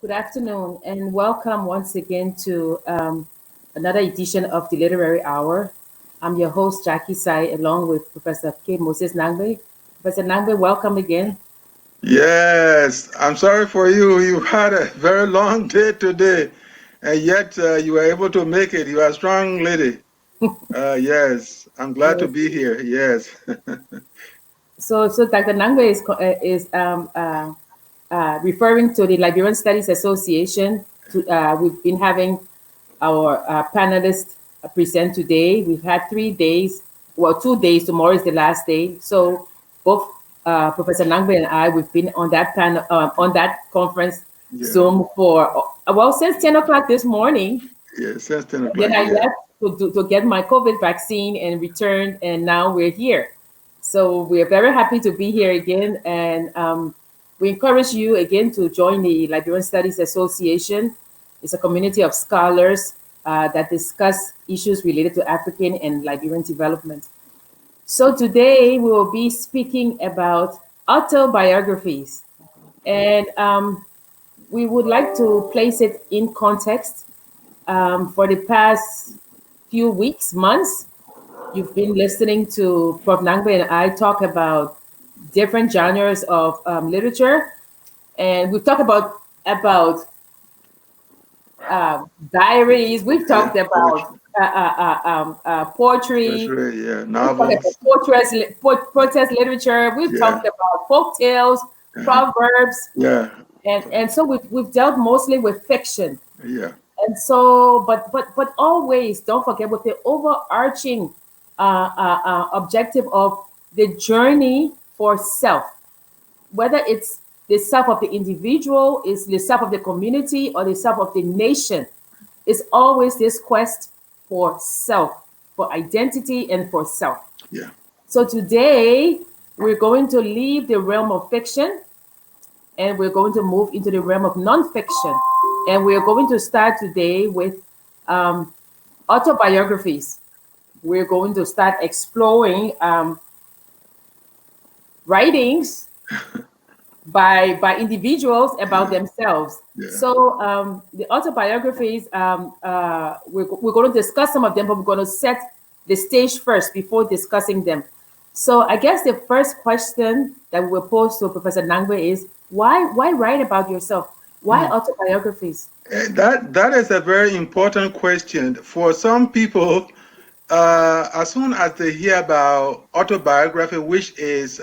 Good afternoon, and welcome once again to another edition of the Literary Hour. I'm your host, Jackie Sai, along with Professor K. Moses Nagbe. Professor Nagbe, welcome again. Yes, I'm sorry for you. You had a very long day today, and yet you were able to make it. You are a strong lady. Yes, I'm glad to Yes. be here. Yes. So Dr. Nagbe is referring to the Liberian Studies Association. We've been having our panelists present today. We've had 3 days, well, 2 days. Tomorrow is the last day. So both Professor Nangbe and I, we've been on that panel, on that conference Yeah. Zoom for since 10 o'clock this morning. Yeah. Since 10 Then o'clock. I Yeah. left to get my COVID vaccine and returned, and now we're here. So we're very happy to be here again, and we encourage you again to join the Liberian Studies Association. It's a community of scholars that discuss issues related to African and Liberian development. So today we will be speaking about autobiographies, and we would like to place it in context. For the past few weeks, months, you've been listening to Prof. Nangbe and I talk about different genres of literature, and we've talked about diaries. We've Yeah. talked about Poetry. poetry. Poetry. Yeah. We've talked about Novels. protest literature. We've Yeah. talked about folk tales, Uh-huh. proverbs, Yeah. and so we've dealt mostly with fiction. Yeah. And so, but always don't forget with the overarching objective of the journey for self, whether it's the self of the individual, is the self of the community, or the self of the nation. It's always this quest for self, for identity, and for self. Yeah. So today we're going to leave the realm of fiction and we're going to move into the realm of nonfiction. And we're going to start today with um, autobiographies. We're going to start exploring writings by individuals about Yeah. themselves. Yeah. So the autobiographies, we're going to discuss some of them, but we're going to set the stage first before discussing them. So I guess the first question that we will pose to Professor Nangwe is why write about yourself? Why Mm. autobiographies? That is a very important question. For some people, as soon as they hear about autobiography, which is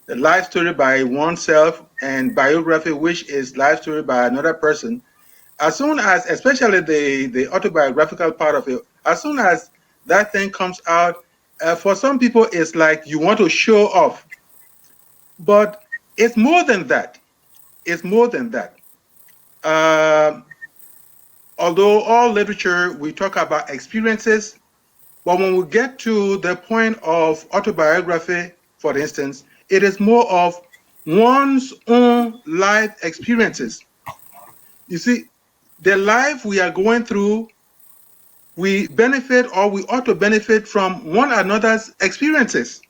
the life story by oneself, and biography, which is life story by another person, as soon as, especially the autobiographical part of it, as soon as that thing comes out, for some people, it's like you want to show off. But it's more than that. It's more than that. Um Although all literature, we talk about experiences, but when we get to the point of autobiography, for instance, it is more of one's own life experiences. You see, the life we are going through, we benefit or we ought to benefit from one another's experiences.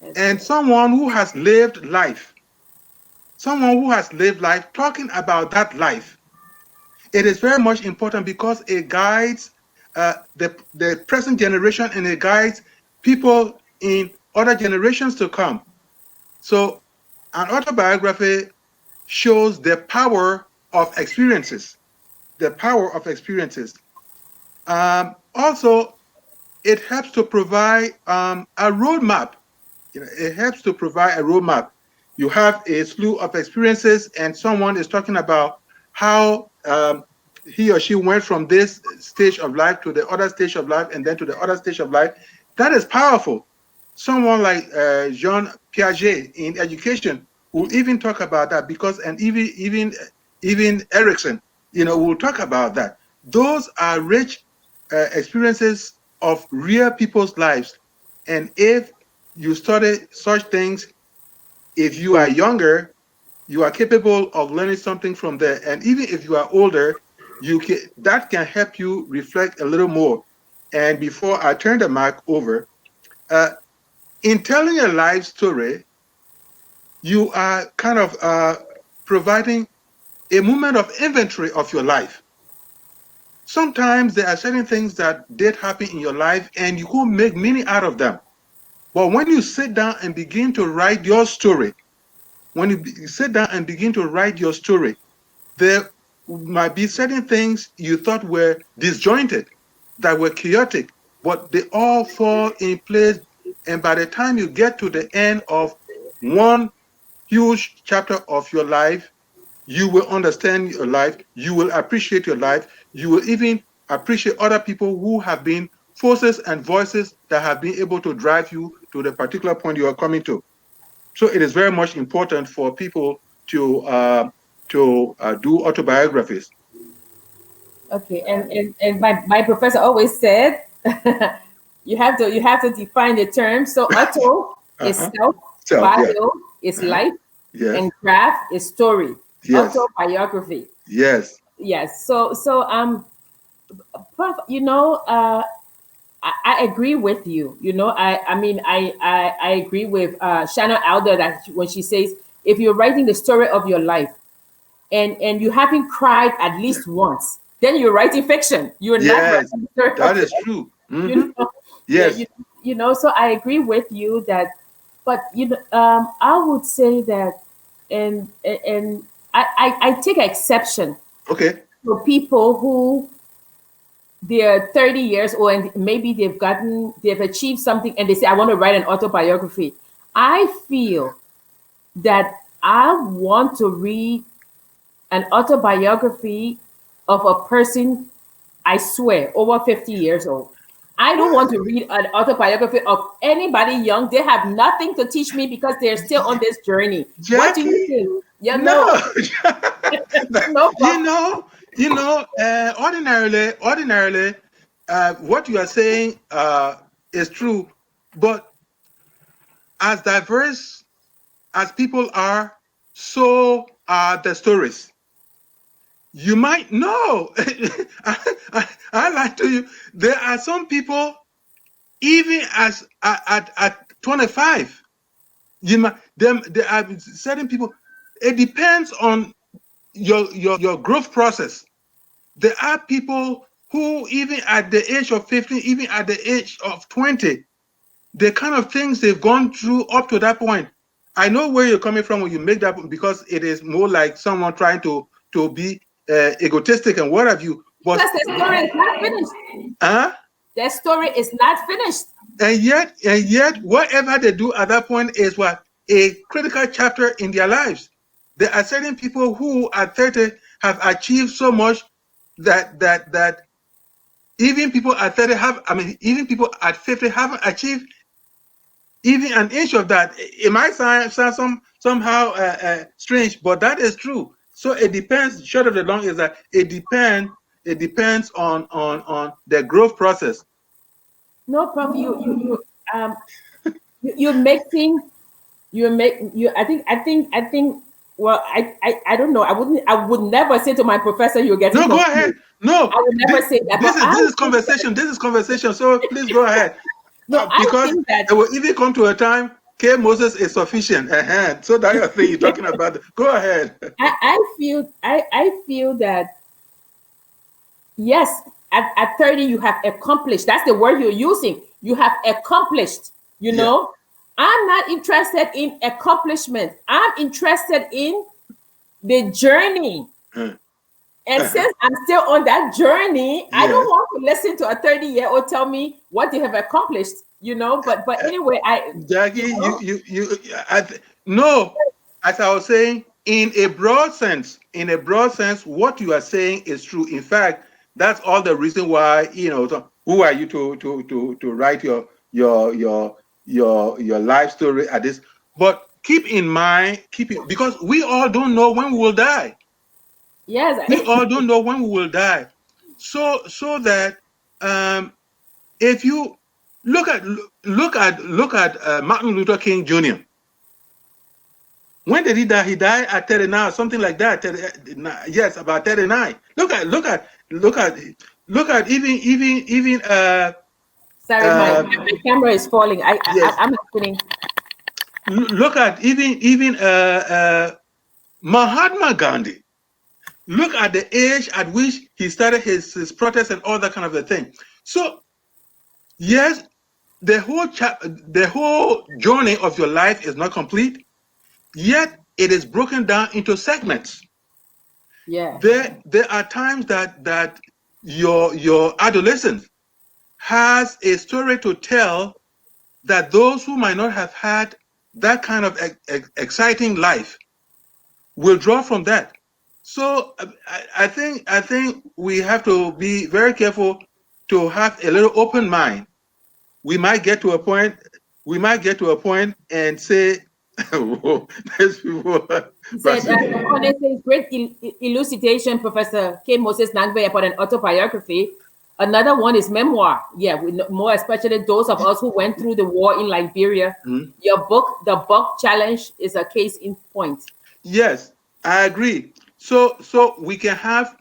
That's And right. someone who has lived life, talking about that life, it is very much important because it guides the present generation and it guides people in other generations to come. So, an autobiography shows the power of experiences, the power of experiences. Also, it helps to provide a roadmap. It helps to provide a roadmap. You have a slew of experiences, and someone is talking about how he or she went from this stage of life to the other stage of life, and then to the other stage of life. That is powerful. Someone like Jean Piaget in education will even talk about that because, and even Erickson, will talk about that. Those are rich experiences of real people's lives, and if you study such things, if you are younger, you are capable of learning something from there. And even if you are older, that can help you reflect a little more. And before I turn the mic over, uh, in telling a life story, you are kind of providing a moment of inventory of your life. Sometimes there are certain things that did happen in your life and you could make meaning out of them. But when you sit down and begin to write your story, when you sit down and begin to write your story, there might be certain things you thought were disjointed, that were chaotic, but they all fall in place. And by the time you get to the end of one huge chapter of your life, you will understand your life, you will appreciate your life, you will even appreciate other people who have been forces and voices that have been able to drive you to the particular point you are coming to. So it is very much important for people to do autobiographies. Okay, and my professor always said you have to define the term. So auto is Uh-huh. self, Self, yeah. bio is Uh-huh. life, Yes, and graph is story. yes, Autobiography. yes. Yes. So Prof, I agree with you. I agree with Shannon Alder that when she says if you're writing the story of your life and you haven't cried at least once, then you're writing fiction. You're not Yes, writing the story that of your is life. true. You Hmm. know, yeah, Yes. So I agree with you that, but I would say that, and I take exception Okay. to people who they're 30 years old and maybe they've achieved something and they say I want to write an autobiography. I feel that I want to read an autobiography of a person, I swear, over 50 years old. I don't What? want to read an autobiography of anybody young. They have nothing to teach me because they're still on this journey. What do you Jackie? think? You know, No. no you problem. know, ordinarily, what you are saying is true, but as diverse as people are, so are the stories. You might know. I like to you. There are some people, even at 25, there are certain people. It depends on your growth process. There are people who, even at the age of 15, even at the age of 20, the kind of things they've gone through up to that point. I know where you're coming from when you make that, because it is more like someone trying to be egotistic and what have you. But Because the story is not finished. uh, Their story is not finished. and yet, whatever they do at that point is what a critical chapter in their lives. There are certain people who at 30 have achieved so much that even people at 30 have, I mean, even people at 50 haven't achieved even an inch of that. It might sound somehow strange, but that is true. So it depends. Short of the long is that it depends on the growth process. No problem. Um you're mixing you're make you I think well I don't know. I would never say to my professor you're getting No, go ahead. confused. No, I would never say that. But I this is think conversation. This is conversation. So please go ahead, no, I because think that it will even come to a time. K Moses is sufficient. So that your thing you're talking about. Go ahead. I feel that yes, at 30 you have accomplished. That's the word you're using. You have accomplished, you Yeah. know. I'm not interested in accomplishment. I'm interested in the journey. Uh, And uh-huh. since I'm still on that journey, I don't Yes. want to listen to a 30-year-old tell me what they have accomplished, But anyway, Jackie, you know, no, as I was saying, in a broad sense, what you are saying is true. In fact, that's all the reason why, so who are you to write your life story at this? But keep in mind, because we all don't know when we will die. We yes, all don't know when we will die. So that um, if you look at Martin Luther King Jr. When did he die? He died at 39, something like that. 30, yes, about 39. Look at even sorry, my, uh, my camera is falling. yes. I'm happening. Look at even Mahatma Gandhi. Look at the age at which he started his protest and all that kind of a thing. So yes, the whole journey of your life is not complete, yet it is broken down into segments. Yeah. There are times that your adolescence has a story to tell that those who might not have had that kind of exciting life will draw from that. So I think we have to be very careful to have a little open mind. We might get to a point. We might get to a point and say, "Whoa, these people." He said, Kone says, great elucidation, Professor K. Moses Nagbe, about an autobiography. Another one is memoir. Yeah, we know, more especially those of us who went through the war in Liberia. Mhm. Your book, The Buck Challenge, is a case in point. Yes, I agree. So we can have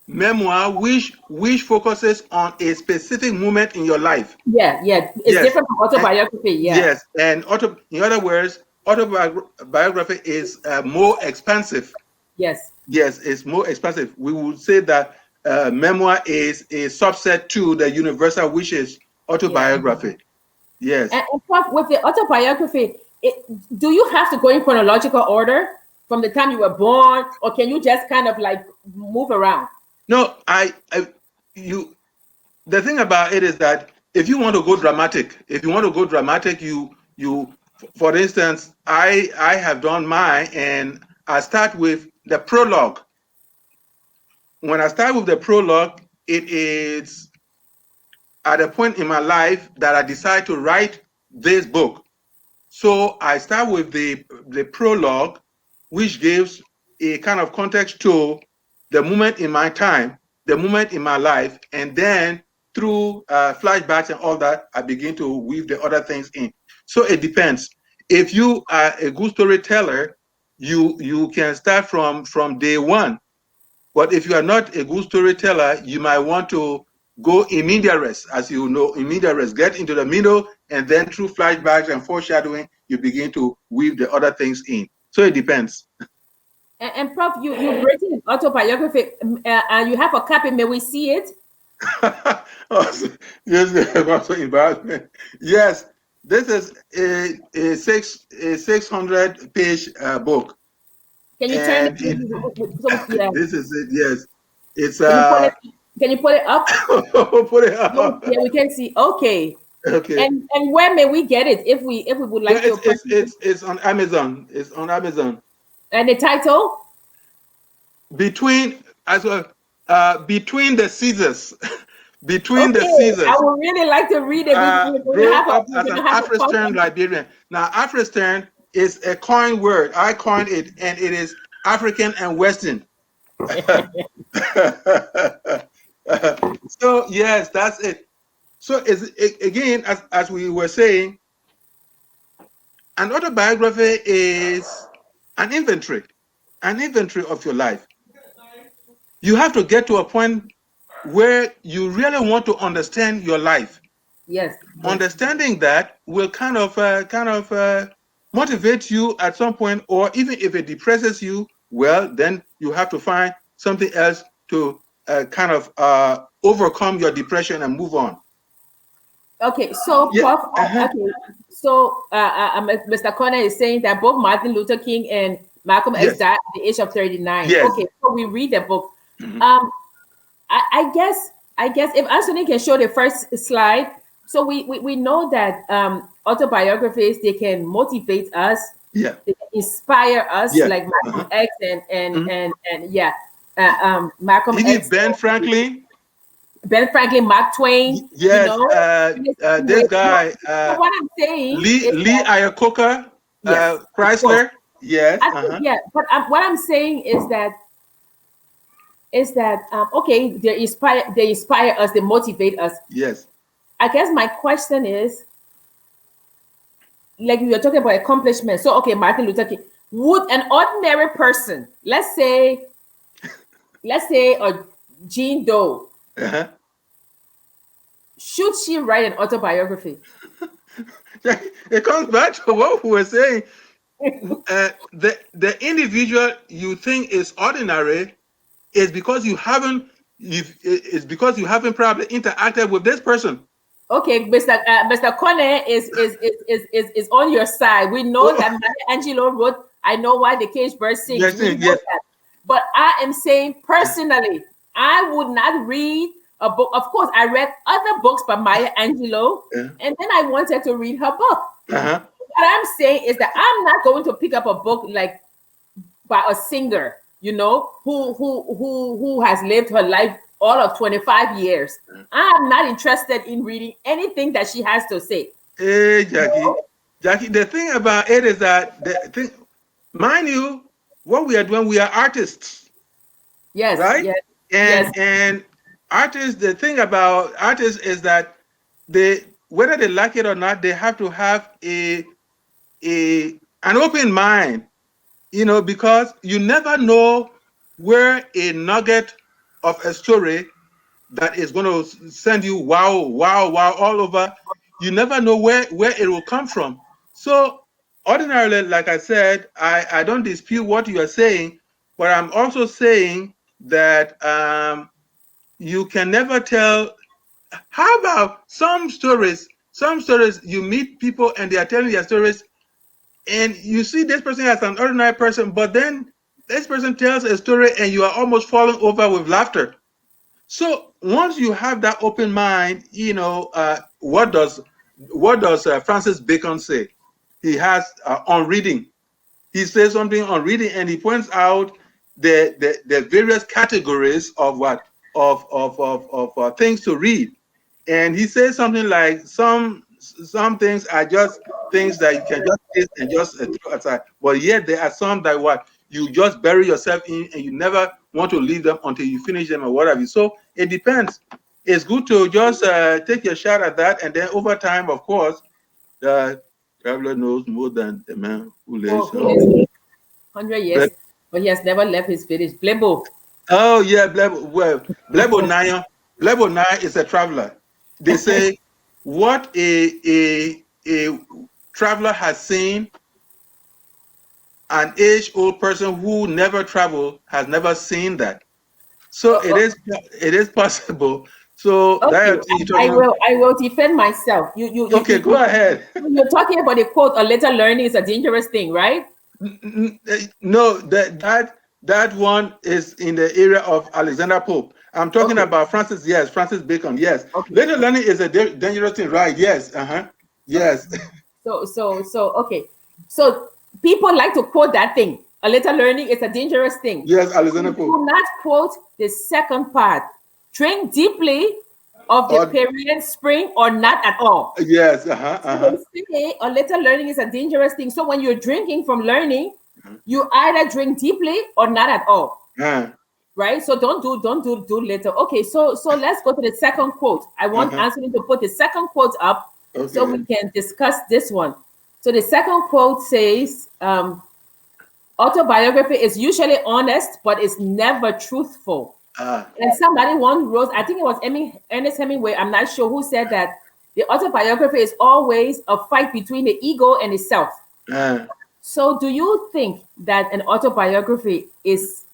memoir which focuses on a specific moment in your life. Yeah, yeah. It's Yes, different from autobiography. Yeah. yes, and in other words, autobiography is more expansive. Yes. Yes, it's more expansive. We would say that memoir is a subset to the universal, which is Yeah. autobiography. Yes. And Prof, with the autobiography, do you have to go in chronological order from the time you were born, or can you just kind of like move around? No, you. The thing about it is that if you want to go dramatic, you, for instance, I have done mine, and I start with the prologue. When I start with the prologue, it is at a point in my life that I decide to write this book. So I start with the prologue, which gives a kind of context to the moment in my time, the moment in my life, and then through flashbacks and all that, I begin to weave the other things in. So it depends. If you are a good storyteller, you can start from day one. But if you are not a good storyteller, you might want to go in media res, as you know, in media res, get into the middle, and then through flashbacks and foreshadowing, you begin to weave the other things in. So it depends. And Prof, you've written an autobiography, and you have a copy. May we see it? Also, yes, also embarrassment. Yes, this is a 600 page book, Can you turn it? and it, So, yeah. this is it. Yes, it's Can you pull it? Can you pull it up? put it Yes, up. yeah, we can see. Okay. Okay. And where may we get it if we would Well, like to purchase it? it's on Amazon. It's on Amazon. And the title? Between as well, between the Caesars, between the Okay, I Caesars. would really like to read it. Grew up We're as gonna an have a Afro-Stern Liberian. Now, Afro-Stern is a coined word. I coined it, and it is African and Western. So yes, that's it. So again, as we were saying, an autobiography is an inventory of your life. You have to get to a point where you really want to understand your life. Yes. Understanding that will kind of motivate you at some point, or even if it depresses you, well, then you have to find something else to overcome your depression and move on. Okay, so Yeah. Prof, Uh-huh. okay, so Mr. Connor is saying that both Martin Luther King and Malcolm X Yes. died at the age of 39. Yes. Okay, so we read the book. Mhm. Um, I guess if Anthony can show the first slide, so we know that autobiographies, they can motivate us, Yeah. they can inspire us, Yeah. like Malcolm Uh-huh. X and and Mhm. and and yeah, Malcolm Even X, Ben Franklin. Ben Franklin, Mark Twain, Yes. in the same way. This guy, So what I'm saying is Lee that Iacocca, yes, of course. Chrysler. Yes. I think Uh-huh. yeah, but what I'm saying is that okay, they inspire us, they motivate us. Yes. I guess my question is, like we were talking about accomplishment. So okay, Martin Luther King. Would an ordinary person, let's say a Jean Doe, Uh-huh. should she write an autobiography? It comes back to what we were saying. The individual you think is ordinary it's because you haven't probably interacted with this person. Okay, Mr. Kone is on your side. We know that Maya Angelou wrote "I Know Why the Caged Bird Sings." Yes, We know yes. that, but I am saying personally, I would not read a book. Of course, I read other books by Maya Angelou, Yeah. and then I wanted to read her book. Uh-huh. What I'm saying is that I'm not going to pick up a book like by a singer, who has lived her life all of 25 years. I'm not interested in reading anything that she has to say. Hey, Jackie, the thing about it is that mind you, what we are doing, we are artists, Yes, right? yes, And yes. and artists, the thing about artists is that they, whether they like it or not, they have to have a an open mind, because you never know where a nugget of a story that is going to send you wow, wow, wow all over. You never know where it will come from. So ordinarily, like I said, I don't dispute what you are saying, but I'm also saying that you can never tell. How about some stories? Some stories you meet people and they are telling their stories, and you see this person as an ordinary person, but then this person tells a story and you are almost falling over with laughter. So once you have that open mind, what does Francis Bacon say? He has on reading. He says something on reading, and he points out the various categories of what of things to read. And he says something like some things are just things that you can just taste and just throw aside, but yet there are some that what you just bury yourself in and you never want to leave them until you finish them or whatever. So it depends. It's good to just take your shot at that, and then over time, of course, the traveler knows more than the man who lays. Who lives 100 years, but he has never left his village. Blebo. Oh yeah, Blebo. Well, Blebo Naya is a traveler. They say what a traveler has seen, an age-old person who never traveled has never seen that. So Uh, it is possible. So okay, that you're I talking. will I will defend myself. Okay, go ahead. You're talking about the quote, "A little learning is a dangerous thing," right? No, that one is in the area of Alexander Pope. I'm talking Okay, about Francis. Yes, Francis Bacon. Yes, okay, little learning is a dangerous thing, right? Yes. okay. Yes. Okay. So people like to quote that thing. A little learning is a dangerous thing. Yes, Alexander They Pope. do not quote the second part. Drink deeply of the Or Perian spring or not at all. yes. So they say a little learning is a dangerous thing. So when you're drinking from learning, you either drink deeply or not at all. Uh-huh. Right? So don't do little. Okay, so let's go to the second quote. I want Uh-huh. Anthony to put the second quote up so Okay. we can discuss this one. So the second quote says, autobiography is usually honest, but it's never truthful. Ah. And somebody one wrote, I think it was Ernest Hemingway, I'm not sure who said that the autobiography is always a fight between the ego and the self. Uh, So do you think that an autobiography is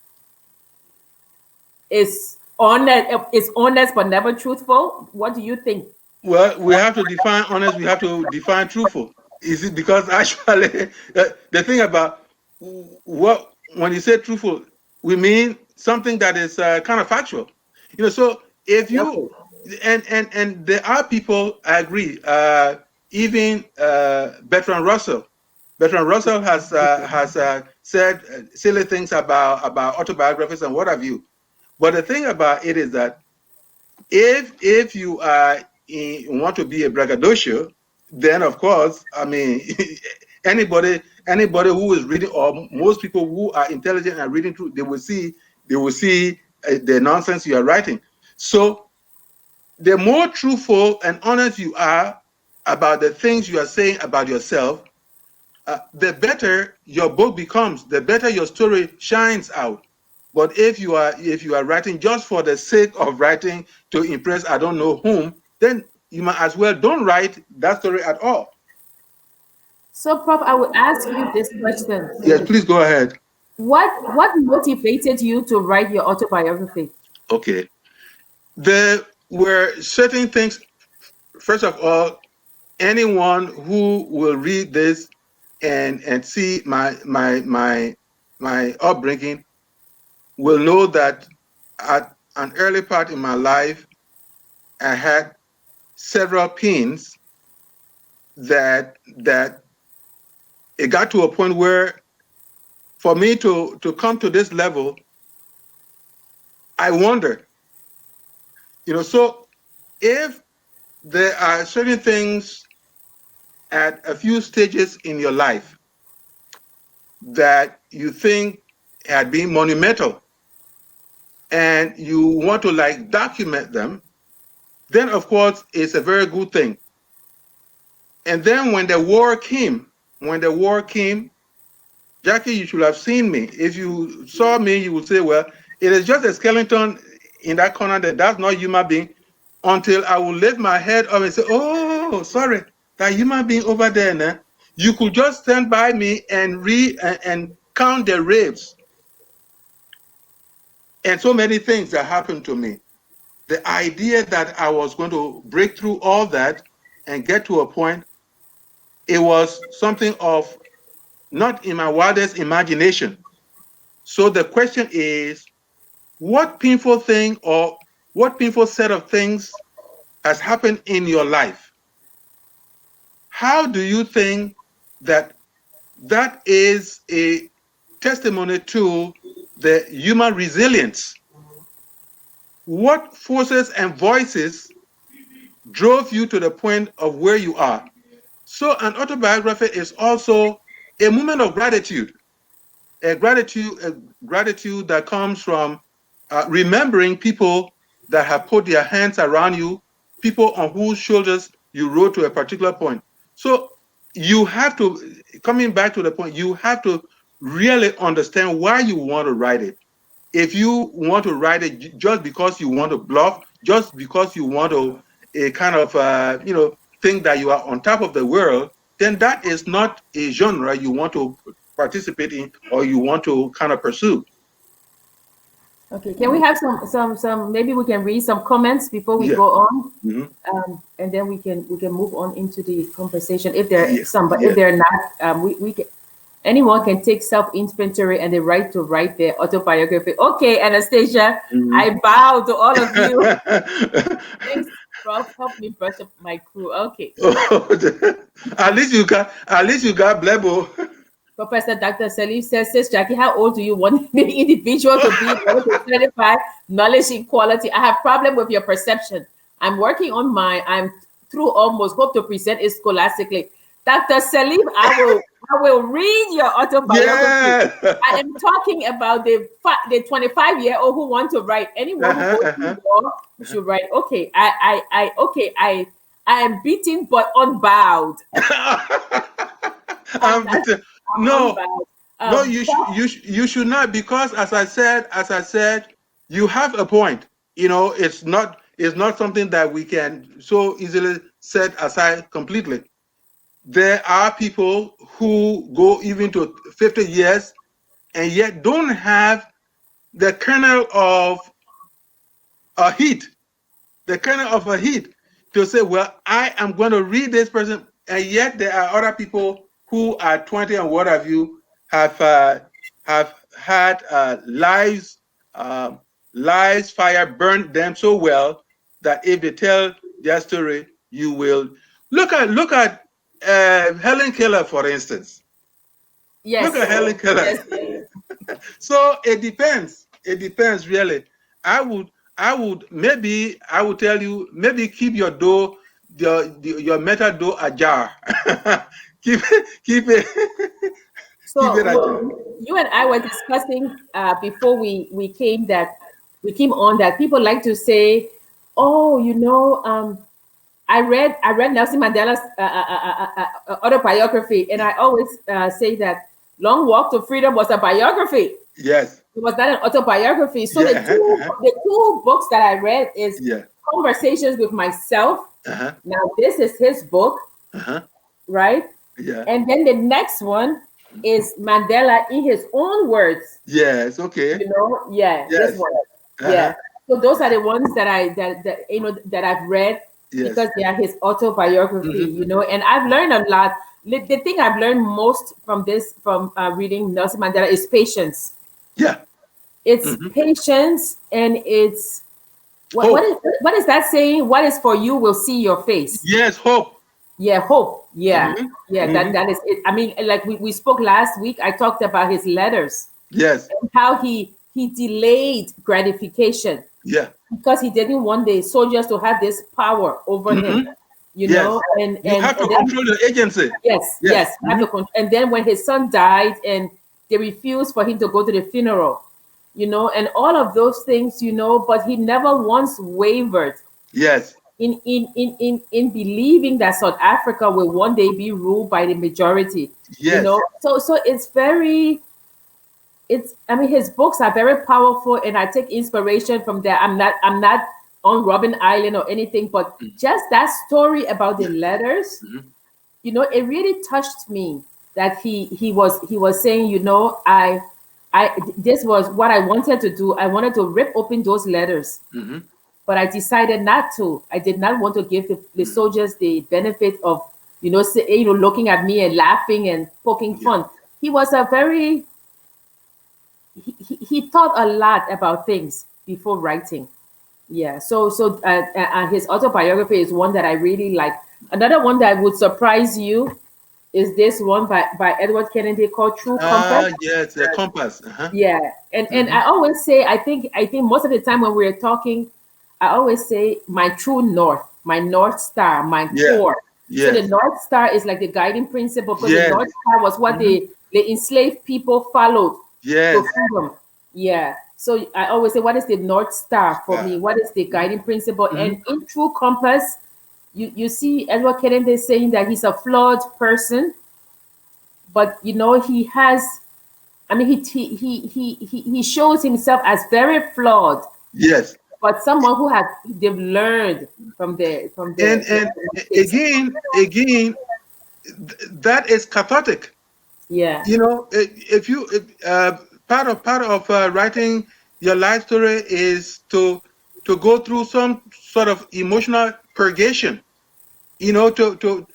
honest but never truthful? What do you think? well, we have to define honest. We have to define truthful. Is it because actually the thing about what when you say truthful, we mean something that is kind of factual. So if you Okay. and there are people, I agree. Even Bertrand Russell. Bertrand Russell has said silly things about autobiographies and what have you. But the thing about it is that if you want to be a braggadocio, then of course, I mean, anybody who is reading, or most people who are intelligent and reading through, they will see the nonsense you are writing. So the more truthful and honest you are about the things you are saying about yourself, the better your book becomes, the better your story shines out. But if you are writing just for the sake of writing to impress I don't know whom, then you might as well don't write that story at all. So, Prof, I will ask you this question. Yes, please go ahead. What motivated you to write your autobiography? Okay. There were certain things. First of all, anyone who will read this and see my upbringing will know that at an early part in my life, I had several pins that it got to a point where for me to come to this level, I wonder, so if there are certain things at a few stages in your life that you think had been monumental and you want to like document them, then of course it's a very good thing. And then when the war came, Jackie, you should have seen me. If you saw me, you would say, well, it is just a skeleton in that corner that's not human being, until I will lift my head up and say, oh, sorry, that human being over there now. You could just stand by me and read and count the ribs and so many things that happened to me. The idea that I was going to break through all that and get to a point, it was something of not in my wildest imagination. So the question is, what painful thing or what painful set of things has happened in your life? How do you think that that is a testimony to the human resilience? What forces and voices drove you to the point of where you are? So an autobiography is also a moment of gratitude, a gratitude that comes from remembering people that have put their hands around you, people on whose shoulders you rode to a particular point. So you have to, coming back to the point, you have to really understand why you want to write it. If you want to write it just because you want to bluff, just because you want to a kind of think that you are on top of the world, then that is not a genre you want to participate in or you want to kind of pursue. Okay, can we have some maybe we can read some comments before we Yeah. go on, Mm-hmm. and then we can move on into the conversation if there are Yeah. some, but if Yeah. they're not, we can, anyone can take self inventory and the right to write their autobiography. Okay, Anastasia, Mm-hmm. I bow to all of you. Thanks, Prof. Help me brush up my crew. Okay. at least you got Blebo. Professor Dr. Salif says, Jackie, how old do you want the individual to be in order to certify knowledge equality? I have problem with your perception. I'm working on mine. I'm through almost. Hope to present it scholastically. Dr. Salif, I will read your autobiography. Yeah. I am talking about the 25-year-old who want to write. Anyone who Uh-huh, goes through uh-huh. war should write. Okay, I am beaten but unbowed. I'm That's bitter. I'm No, unbowed. no, you should not, because as I said, you have a point. It's not something that we can so easily set aside completely. There are people who go even to 50 years and yet don't have the kernel of a heat, the kernel of a heat to say, well, I am going to read this person. And yet there are other people who are 20 and what have you have had lives fire burned them so well that if they tell their story, you will look at Helen Keller, for instance. Look Yes, at Helen Keller. yes, yes. So it depends. It depends really. I would tell you, maybe keep your door, your metal door ajar. Keep it keep it So ajar. you and I were discussing before we came that we came on that people like to say, "Oh, I read Nelson Mandela's autobiography," and I always say that "Long Walk to Freedom" was a biography. Yes. It was not an autobiography. So Yeah. the Uh-huh, two uh-huh. the two books that I read is Yeah. Conversations with Myself. Uh-huh. Now this is his book, Uh-huh. right? Yeah. And then the next one, is Mandela in his own words. Yes. Okay. Yeah, this Yes. one. Uh-huh. Yeah. So those are the ones that I've read Yes. because they are his autobiography, Hmm. and I've learned a lot. The thing I've learned most from reading Nelson Mandela is patience. Yeah. It's Hmm. patience, and it's Hope. what is that saying? What is for you will see your face. Yes. Hope. Yeah, hope. Yeah, Hmm. yeah. Hmm. That is it. I mean, like we spoke last week. I talked about his letters, Yes. how he delayed gratification Yeah. because he didn't want the soldiers to have this power over him. Hmm. Yes. You have to And then control your agency. yes, Yes. yes, have to and then when his son died and they refused for him to go to the funeral, and all of those things, but he never once wavered Yes. in believing that South Africa will one day be ruled by the majority. Yes. So I mean his books are very powerful and I take inspiration from there. I'm not on Robin Island or anything, but just that story about the Yeah. letters, Hmm. it really touched me that he was saying, I this was what I wanted to do. I wanted to rip open those letters, Hmm. but I decided not to. I did not want to give the soldiers the benefit of, looking at me and laughing and poking Yeah. fun. He was a very he thought a lot about things before writing. Yeah. So his autobiography is one that I really like. Another one that would surprise you is this one by Edward Kennedy called True Compass. Ah, yes. The compass. Uh-huh. Yeah, and Hmm. I always say, I think most of the time when we're talking, I always say my true north, my north star, my Yeah. core. So the Yes. north star is like the guiding principle because the Yes. north star was what Hmm. the enslaved people followed to Yes. freedom. Yeah. So I always say, what is the north star for me? What is the guiding principle? Hmm. And in True Compass, you see Edward Kennedy saying that he's a flawed person, but he has. I mean, he shows himself as very flawed, Yes. but someone who has they've learned And from mistakes. again, that is cathartic. Yeah, If you part of writing your life story is to go through some sort of emotional purgation. To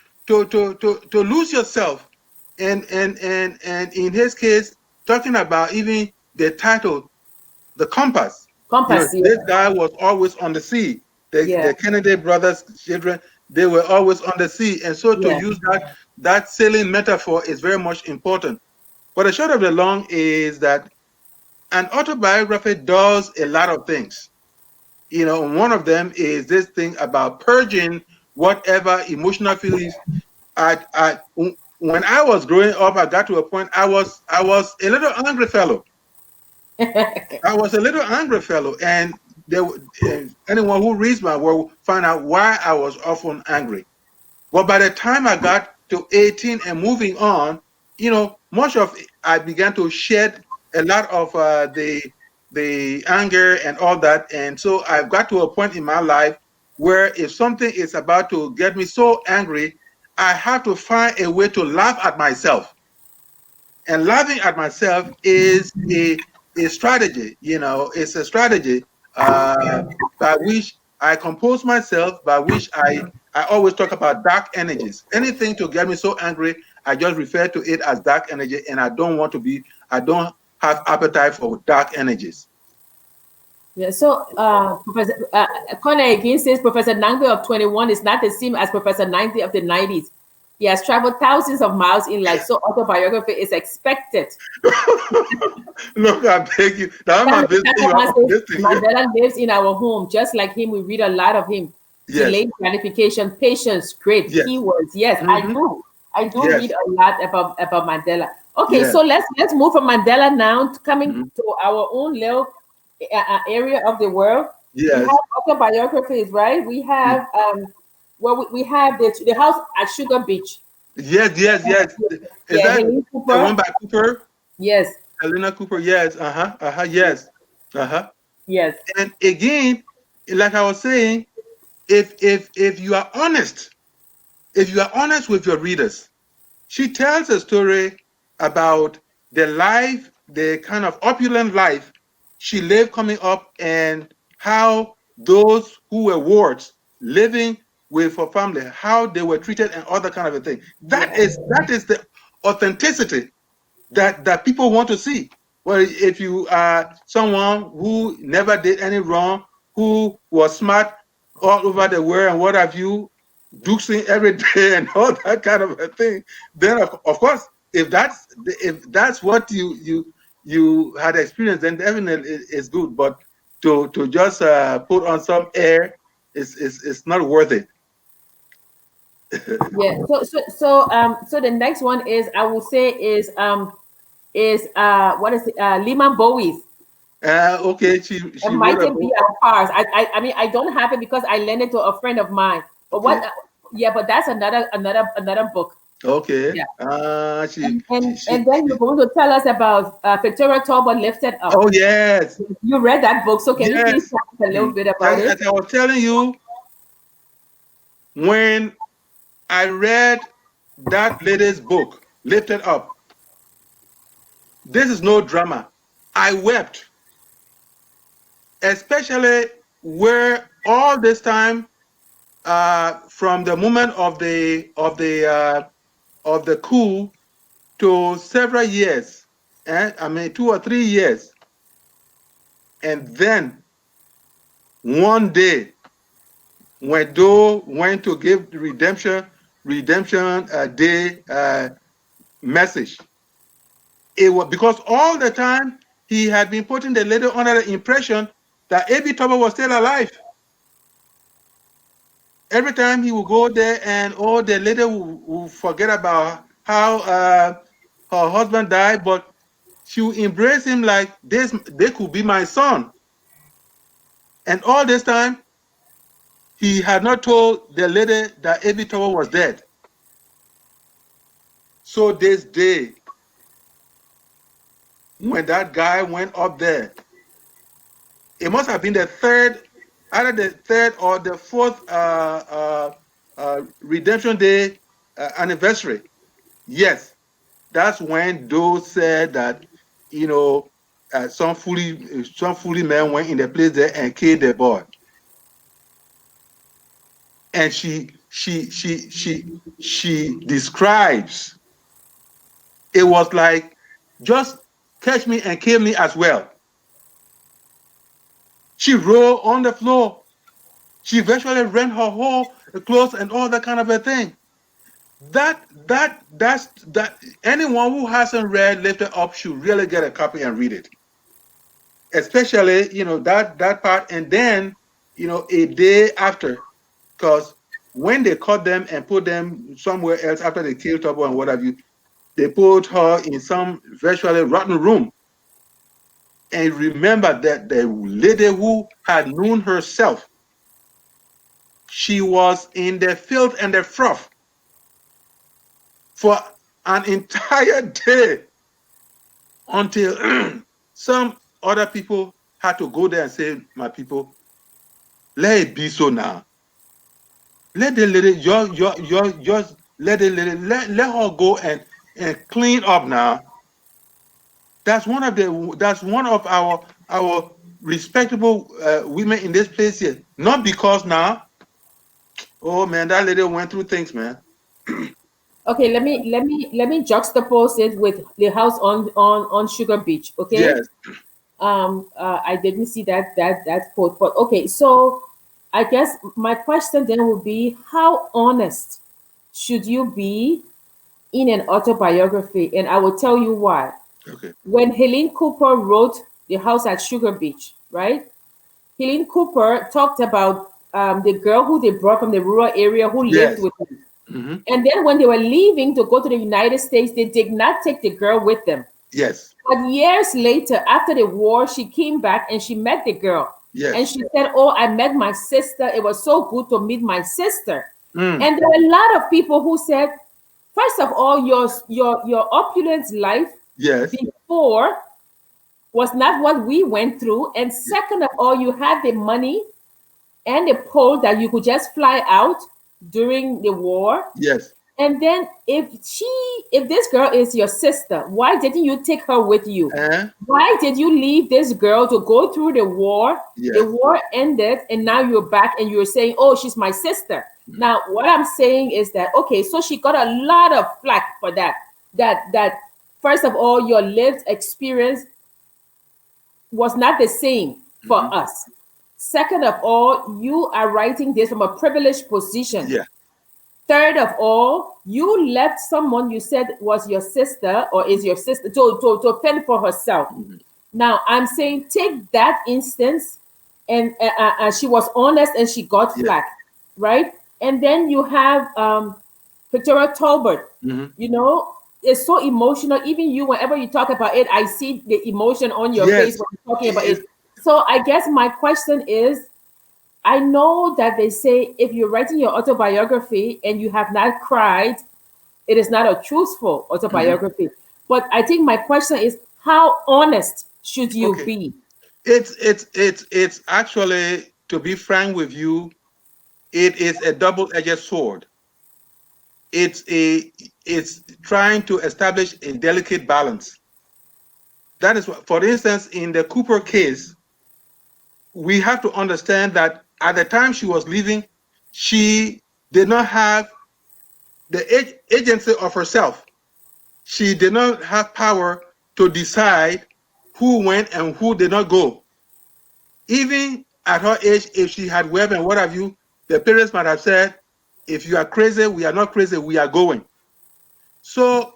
lose yourself, and in his case, talking about even the title, the compass. compass. Yeah, This guy was always on the sea. yeah, The Kennedy brothers' children, they were always on the sea, and so to yeah. use that sailing metaphor is very much important. But the short of the long is that an autobiography does a lot of things. One of them is this thing about purging whatever emotional feelings. When I was growing up, I got to a point I was a little angry fellow. I was a little angry fellow, and anyone who reads my work will find out why I was often angry. Well, by the time I got to 18 and moving on, much of I began to shed a lot of the anger and all that, and so I've got to a point in my life where if something is about to get me so angry, I have to find a way to laugh at myself, and laughing at myself is a strategy. It's a strategy by which I compose myself, by which I always talk about dark energies. Anything to get me so angry, I just refer to it as dark energy, and I don't have appetite for dark energies. Yeah. So, Professor Connor again says Professor Nagbe of 21 is not the same as Professor 90 of the 90s. He has traveled thousands of miles in life, so autobiography is expected. Look, I beg you. Now I'm not visiting you, I'm visiting you. Mandela lives in our home, just like him. We read a lot of him. Yes, Delayed gratification, patience, great yes. keywords. Yes, I Hmm. do. I do read Yes, a lot about Mandela. Okay, yes. so let's move from Mandela now to coming Hmm. to our own little area of the world. We have Yes. autobiographies, right? We Mm. have we have the house at Sugar Beach. Yes, yes, yes. Is Yeah, that Helene the one Cooper. by Cooper? Yes, Helena Cooper, yes, yes, uh-huh. yes. And again, like I was saying, if you are honest, if you are honest with your readers, she tells a story about the life, the kind of opulent life she lived coming up, and how those who were wards living with her family, how they were treated, and other kind of a thing. Yeah. That is the authenticity that people want to see. Well, if you are someone who never did any wrong, who was smart all over the world and what have you, dukesing every day and all that kind of a thing, then of course, if that's what you had experienced, then definitely it's good. But to just put on some air is not worth it. Yeah. So the next one is, I will say, is what is it? Lehman Bowie's Okay, A she wrote a Mighty Be book. Our Cars. I mean, I don't have it because I lent it to a friend of mine. But what? Okay. Yeah, but that's another book. Okay. Yeah. She, And she, and she, and then you're she. going to tell us about Victoria Talbot Lifted Up. Oh yes, You read that book, so can you please yes. tell us a little bit about it? As I was telling you, when I read that lady's book, Lifted Up, this is no drama. I wept, especially where all this time, from the moment of the coup to several years, I mean 2 or 3 years, and then one day when Doe went to give the redemption day message, it was because all the time he had been putting the lady under the impression that A.B. Toba was still alive. Every time he would go there, and the lady would forget about how her husband died, but she would embrace him like this. They could be my son. And all this time, he had not told the lady that A.B. Toba was dead. So this day, when that guy went up there, it must have been the third, either the third or the fourth Redemption Day anniversary. Yes, that's when Doe said that, you know, some fully men went in the place there and killed the boy. And she describes, it was like, just catch me and kill me as well. She rolled on the floor. She virtually rent her whole clothes and all that kind of a thing. That anyone who hasn't read Lifted Up should really get a copy and read it. Especially, that part, and then, a day after, because when they caught them and put them somewhere else after they killed Tobo and what have you, they put her in some virtually rotten room. And remember that the lady who had known herself, she was in the filth and the froth for an entire day, until some other people had to go there and say, my people, let it be so now. Let the lady, just let the lady, let her go and clean up now. That's one of our respectable women in this place here. Not because now, oh man, that lady went through things, man. Okay, let me juxtapose it with the house on Sugar Beach. Okay. Yes. I didn't see that quote, but okay. So I guess my question then would be, how honest should you be in an autobiography? And I will tell you why. Okay. When Helene Cooper wrote The House at Sugar Beach, right? Helene Cooper talked about the girl who they brought from the rural area who lived Yes. with them. Hmm. And then when they were leaving to go to the United States, they did not take the girl with them. Yes. But years later, after the war, she came back and she met the girl. And Yes. she said, "Oh, I met my sister. It was so good to meet my sister." Mm. And there were a lot of people who said, first of all, your opulent life Yes. before was not what we went through. And second of all, you had the money and the pull that you could just fly out during the war. Yes. And then if this girl is your sister, why didn't you take her with you? Uh, Why did you leave this girl to go through the war? The yes. war ended, and now you're back and you're saying, "Oh, she's my sister." Mhm. Now, what I'm saying is that okay, so she got a lot of flack for that. That first of all, your lived experience was not the same for Mhm. us. Second of all, you are writing this from a privileged position. Yeah. Third of all, you left someone you said was your sister or is your sister to fend for herself. Mhm. Now, I'm saying take that instance, and she was honest and she got Yeah. flack, right? And then you have Victoria Talbot. Mhm. You know, it's so emotional. Even you, whenever you talk about it, I see the emotion on your face Yes. when you're talking about It, it. So I guess my question is, I know that they say if you're writing your autobiography and you have not cried, it is not a truthful mhm. autobiography. But I think my question is, how honest should you Okay. be? It's actually, to be frank with you, it is a double-edged sword. It's a it's trying to establish a delicate balance. That is what, for instance, in the Cooper case, we have to understand that at the time she was leaving, she did not have the agency of herself. She did not have power to decide who went and who did not go. Even at her age, if she had web and what have you, the parents might have said, if you are crazy, we are not crazy, we are going. So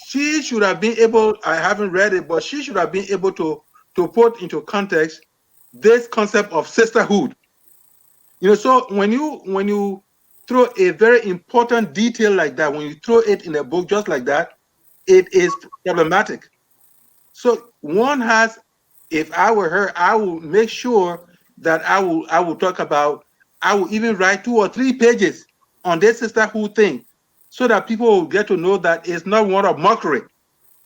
she should have been able, I haven't read it, but she should have been able to put into context this concept of sisterhood. So when you throw a very important detail like that, when you throw it in a book just like that, it is problematic. So one has, if I were her, I will make sure that I will talk about, I will even write 2 or 3 pages on this sisterhood thing, so that people will get to know that it's not one of mockery.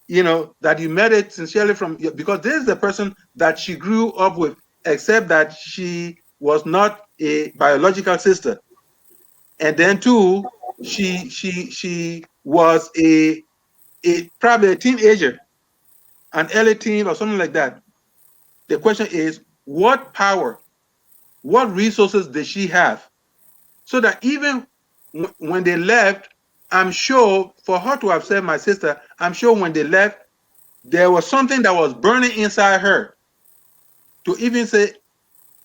That you met it sincerely from, because this is the person that she grew up with, except that she was not a biological sister. And then two, she was a probably a teenager, an early teen or something like that. The question is, what power, what resources did she have? So that even when they left, I'm sure for her to have said my sister, I'm sure when they left, there was something that was burning inside her to even say,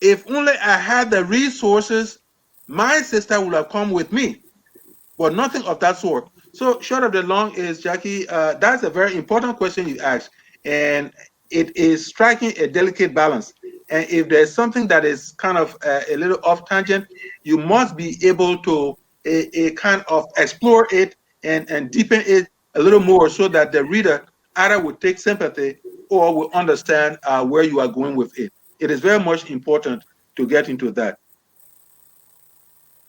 if only I had the resources, my sister would have come with me. But nothing of that sort. So short of the long is, Jackie, that's a very important question you asked, and it is striking a delicate balance. And if there's something that is kind of a little off tangent, you must be able to a kind of explore it and deepen it a little more, so that the reader either will take sympathy or will understand where you are going with it. It is very much important to get into that.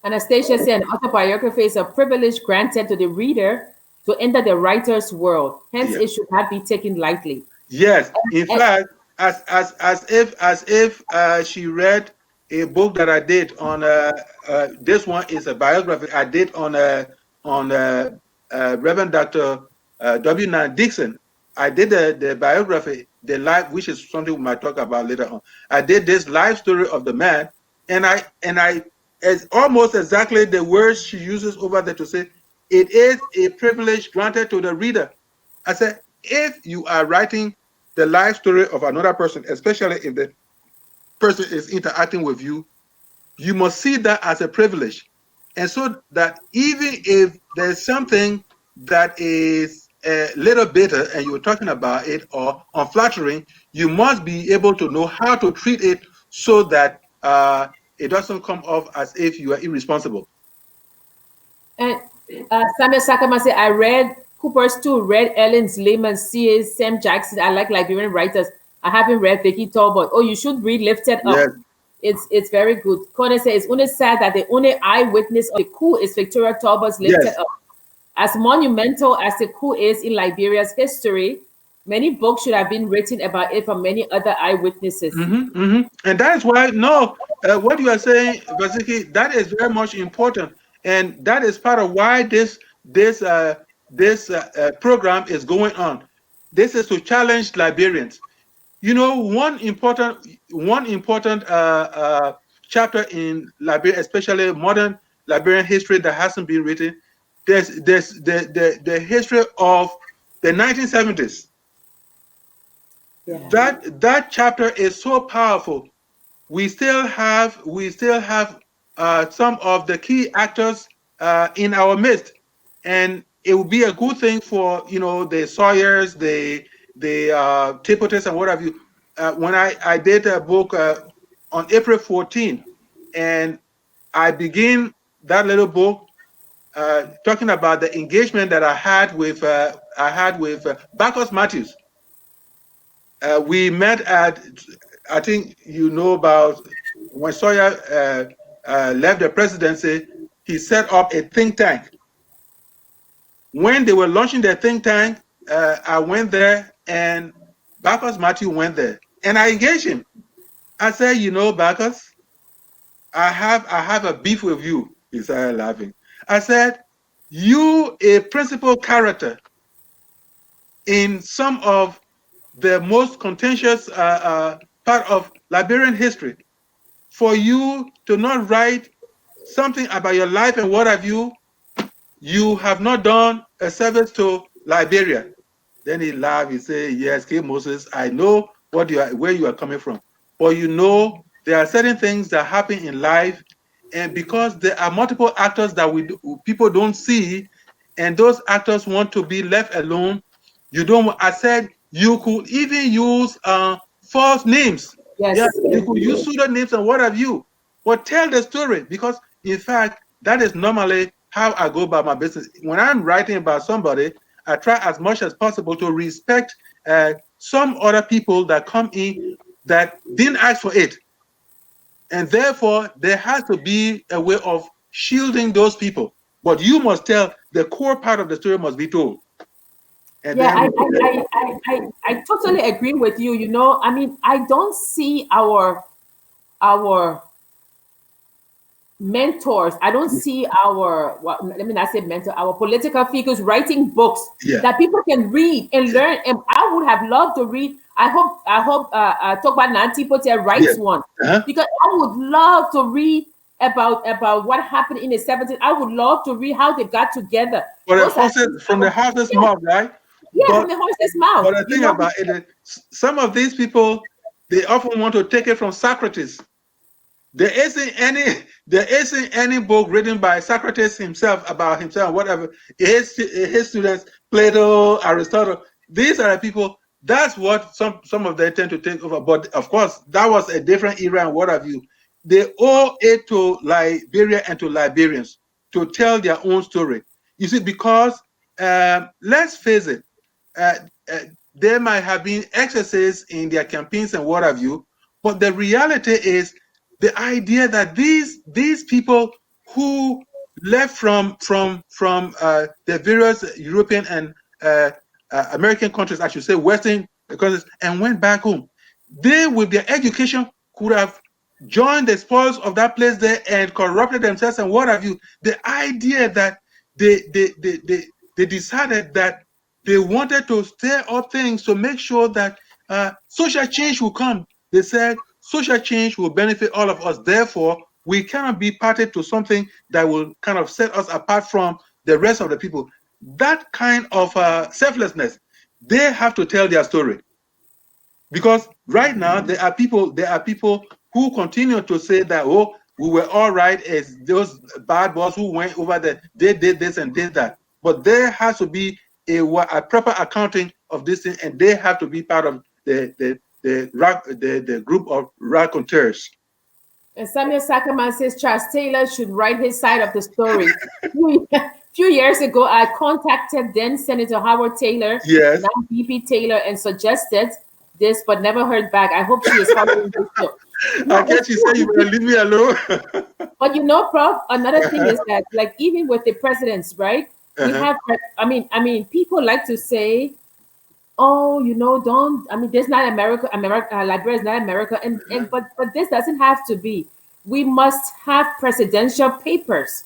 Anastasia said an autobiography is a privilege granted to the reader to enter the writer's world. Hence, Yeah. it should not be taken lightly. Yes, in And, fact, as if she read a book that I did on this one is a biography I did on Reverend Dr. W. Nine Dixon. I did the biography, the life, which is something we might talk about later on. I did this life story of the man, and I it's almost exactly the words she uses over there to say it is a privilege granted to the reader. I said, if you are writing the life story of another person, especially if the person is interacting with you, you must see that as a privilege. And so that even if there's something that is a little bitter and you're talking about it or unflattering, you must be able to know how to treat it so that it doesn't come off as if you are irresponsible. and Samuel Sakama said, I read Cooper's too, read Ellen's Lehman, C.A. Sam Jackson. I like Liberian writers. I haven't read Vicky Talbot. Oh, you should read Lifted Yes, Up. It's very good. Connor says it's only sad that the only eyewitness of the coup is Victoria Talbot's Lifted yes. Up. As monumental as the coup is in Liberia's history, many books should have been written about it from many other eyewitnesses. And that is why, no, what you are saying, Vasiki, that is very much important. And that is part of why this program is going on. This is to challenge Liberians. You know, one important chapter in Liberia, especially modern Liberian history that hasn't been written. There's the history of the 1970s. Yeah. That chapter is so powerful. We still have some of the key actors in our midst, and it would be a good thing for the Sawyers, the Tipotes, and what have you. When I did a book on April 14, and I begin that little book talking about the engagement that I had with Bacchus Matthews. We met at, I think you know about when Sawyer left the presidency, he set up a think tank. When they were launching the think tank, I went there and Bacchus Matthew went there and I engaged him. I said, Bacchus, I have a beef with you. He started laughing. I said, you a principal character in some of the most contentious part of Liberian history. For you to not write something about your life and what have you have not done a service to Liberia. Then he laughed. He said, "Yes, K. Moses, I know where you are coming from. But there are certain things that happen in life, and because there are multiple actors that people don't see, and those actors want to be left alone, you don't." I said you could even use false names. Yeah, Yes. you Yes. could use pseudonyms and what have you. But tell the story, because in fact, that is normally how I go about my business. When I'm writing about somebody, I try as much as possible to respect some other people that come in that didn't ask for it. And therefore, there has to be a way of shielding those people. But you must tell the core part of the story must be told. And Yeah, then I totally agree with you. I mean, I don't see our mentors. I don't see let me not say mentor, our political figures writing books yeah, that people can read and learn. And I would have loved to read. I hope talk about Nanti Pote yes. writes one, Uh-huh. because I would love to read about what happened in the 70s. I would love to read how they got together. For the Those are horses things from the horse's yeah, mouth, right? yeah, But from the horse's mouth. but the thing about it is, some of these people, they often want to take it from Socrates. There isn't any there isn't any book written by Socrates himself about himself, whatever. His students, Plato, Aristotle, these are the people. That's what some of them tend to take over. But of course, that was a different era and what have you. They owe it to Liberia and to Liberians to tell their own story. You see, because let's face it, uh, uh, there might have been excesses in their campaigns and what have you, but the reality is the idea that these people who left from the various European and American countries, I should say Western countries, and went back home, they with their education could have joined the spoils of that place there and corrupted themselves and what have you. The idea that they decided that they wanted to stir up things to make sure that social change will come. They said social change will benefit all of us. Therefore, we cannot be party to something that will kind of set us apart from the rest of the people. That kind of selflessness, they have to tell their story. Because right now there are people who continue to say that, oh, we were all right as those bad boys who went over there, they did this and did that. But there has to be a proper accounting of this thing, and they have to be part of the group of raconteurs. And Samuel Sackerman says Charles Taylor should write his side of the story. Few years ago, I contacted then Senator Howard Taylor, Yes. now VP Taylor, and suggested this, but never heard back. I hope she is following this show. I No, it's guess you say you true. better leave me alone. But Prof, another thing is that, like, even with the presidents, right? We Uh-huh. have, I mean, people like to say, oh, don't. I mean, there's not America. Liberia is not America, but this doesn't have to be. We must have presidential papers.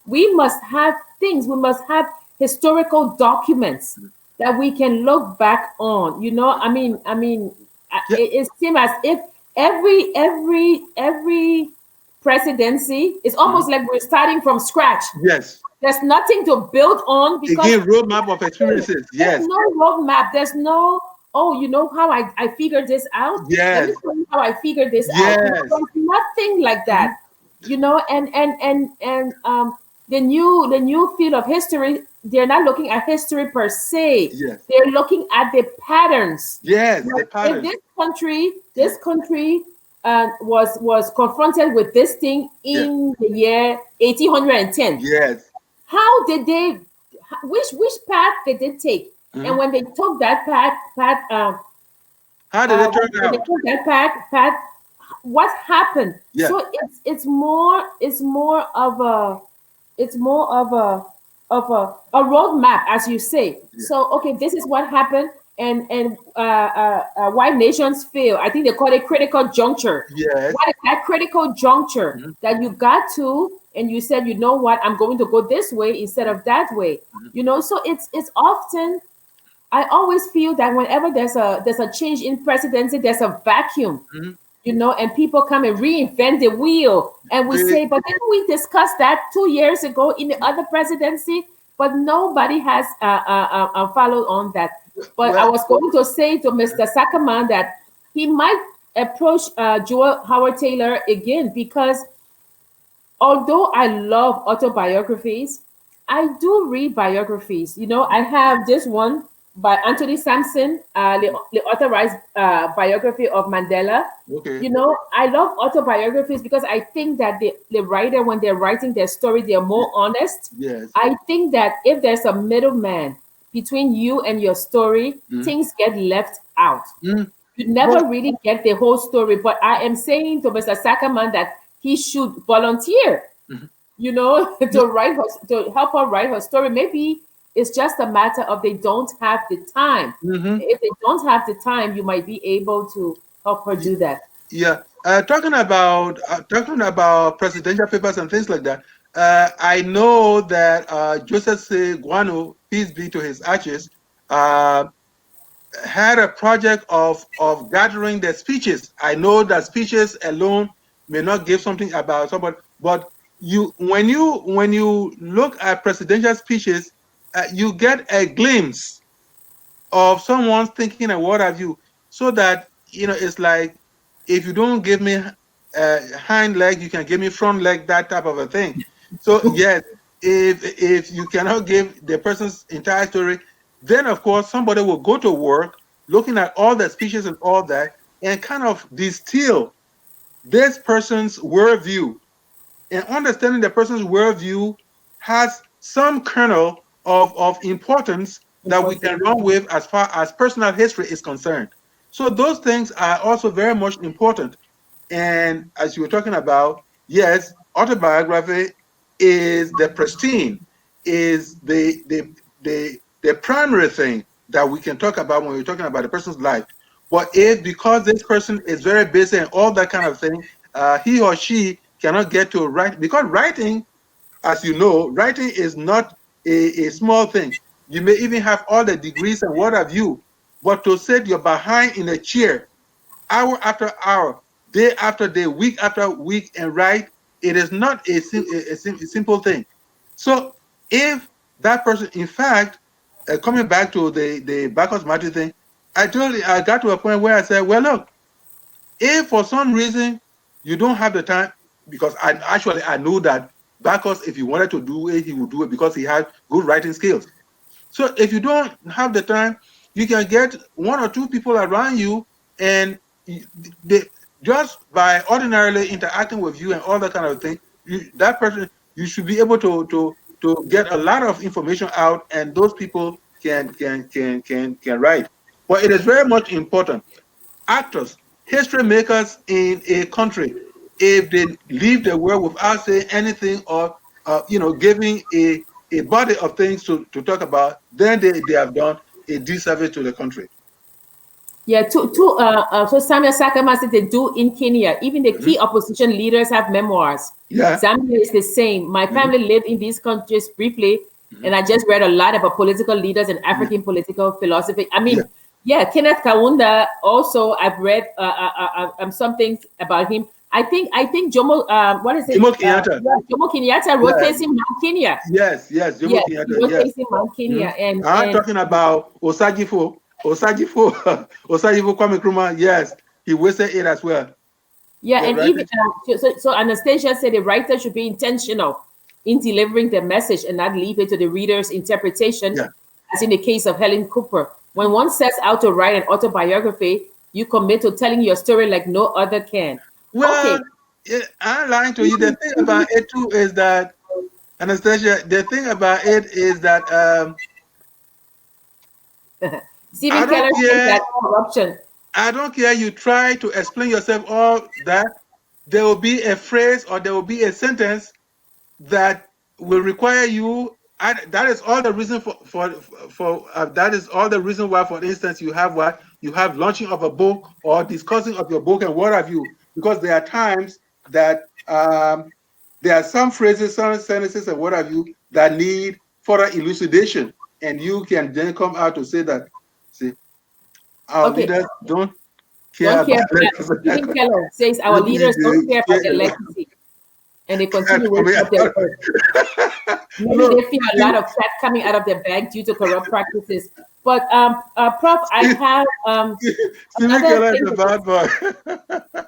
We must have things. We must have historical documents that we can look back on. Yeah. It seems as if every presidency is Mhm. almost like we're starting from scratch. Yes. There's nothing to build on because Again, roadmap of experiences. there's Yes. no roadmap. There's no, oh, you know how I figured this out? Let me Yes. tell you how I figured this out. Yes. There's nothing like Mhm. that. And the new field of history, they're not looking at history per se. Yes. They're looking at the patterns. Yes. Like The if patterns. this country was confronted with this thing Yeah. in the year 1810, Yes. how did they, which path did they take? And Mhm. when they took that How did it turn when they out? took that path, what happened? Yeah. So it's more of a roadmap, as you say. Yeah. So okay, this is what happened, and why nations fail. I think they call it critical juncture. Yes. What is that critical juncture Mhm. that you got to, and you said, you know what, I'm going to go this way instead of that way. Mhm. So it's often, I always feel that whenever there's a change in presidency, there's a vacuum, Mhm. and people come and reinvent the wheel. And we They, say, but didn't we discuss that 2 years ago in the other presidency? But nobody has followed on that. But I well, was going to say to Mr. Sackerman that he might approach Joel Howard Taylor again, because although I love autobiographies, I do read biographies. I have this one by Anthony Sampson, the authorized biography of Mandela. okay. I love autobiographies because I think that the writer, when they're writing their story, they're Ye- more honest. Yes. I think that if there's a middleman between you and your story, Mhm. things get left out. Mhm. You But never really get the whole story. But I am saying to Mr. Sackerman that he should volunteer, mhm. to write her, to help her write her story. Maybe it's just a matter of they don't have the time. Mhm. If they don't have the time, you might be able to help her do that. Yeah, talking about presidential papers and things like that. I know that Joseph C. Guano, peace be to his ashes, uh, had a project of gathering the speeches. I know that speeches alone may not give something about somebody, but when you look at presidential speeches, you get a glimpse of someone thinking and what have you, so that it's like, if you don't give me hind leg, you can give me front leg, that type of a thing. So yes, if you cannot give the person's entire story, then of course somebody will go to work looking at all the speeches and all that, and kind of distill this person's worldview, and understanding the person's worldview has some kernel of importance that we can Important. run with as far as personal history is concerned. So those things are also very much important. And as you were talking about, yes, autobiography is the pristine, is the primary thing that we can talk about when we're talking about a person's life. But if, because this person is very busy and all that kind of thing, he or she cannot get to write, because writing, as you know, writing is not a small thing. You may even have all the degrees and what have you, but to sit your behind in a chair hour after hour, day after day, week after week, and write, it is not a simple thing. So if that person, in fact, coming back to the Bacchus Martin thing, I got to a point where I said, well, look, if for some reason you don't have the time, because I knew that Bacchus, if he wanted to do it, he would do it because he had good writing skills. So if you don't have the time, you can get one or two people around you, and they, just by ordinarily interacting with you and all that kind of thing, that person, you should be able to get a lot of information out, and those people can write. But it is very much important. Actors, history makers in a country, if they leave the world without saying anything, or giving a body of things to talk about, then they have done a disservice to the country. Yeah, so Samuel Sakama said they do in Kenya. Even the Mhm. key opposition leaders have memoirs. Yeah. Zambia is the same. My Mhm. family lived in these countries briefly. And I just read a lot about political leaders and Yeah. African political philosophy. I Yeah. mean, yeah, Kenneth Kaunda. Also, I've read some things about him. I think Jomo, what is it? Jomo Kenyatta. Yeah, Jomo Kenyatta wrote Yeah. facing Mount Kenya. Yes. Jomo Yes, he Kenyatta. wrote Yes. facing Mount Kenya, I'm and talking about Osajifo. Osajifo Kwame Nkrumah. Yes, he wasted it as well. yeah, The and even writers. so Anastasia said the writer should be intentional in delivering the message and not leave it to the reader's interpretation, Yeah. as in the case of Helen Cooper. When one sets out to write an autobiography, you commit to telling your story like no other can. Well, Okay. I'm lying to you. The thing about it too is that Anastasia. The thing about it is that I Stephen don't Keller says care. that corruption. I don't care. You try to explain yourself all that. There will be a phrase or there will be a sentence that will require you. That is all the reason for that is all the reason why, for instance, you have what you have launching of a book or discussing of your book and what have you, because there are times that there are some phrases, some sentences, and what have you that need further elucidation, and you can then come out to say that, see, our Okay, leaders don't care don't about care. Stephen legacy. Keller says our leaders don't care about the legacy and the continuation of their work. Maybe Look, they feel a lot of fat coming out of their bag due to corrupt practices. But Prof, I have Stephen another Keller is thing a to bad boy.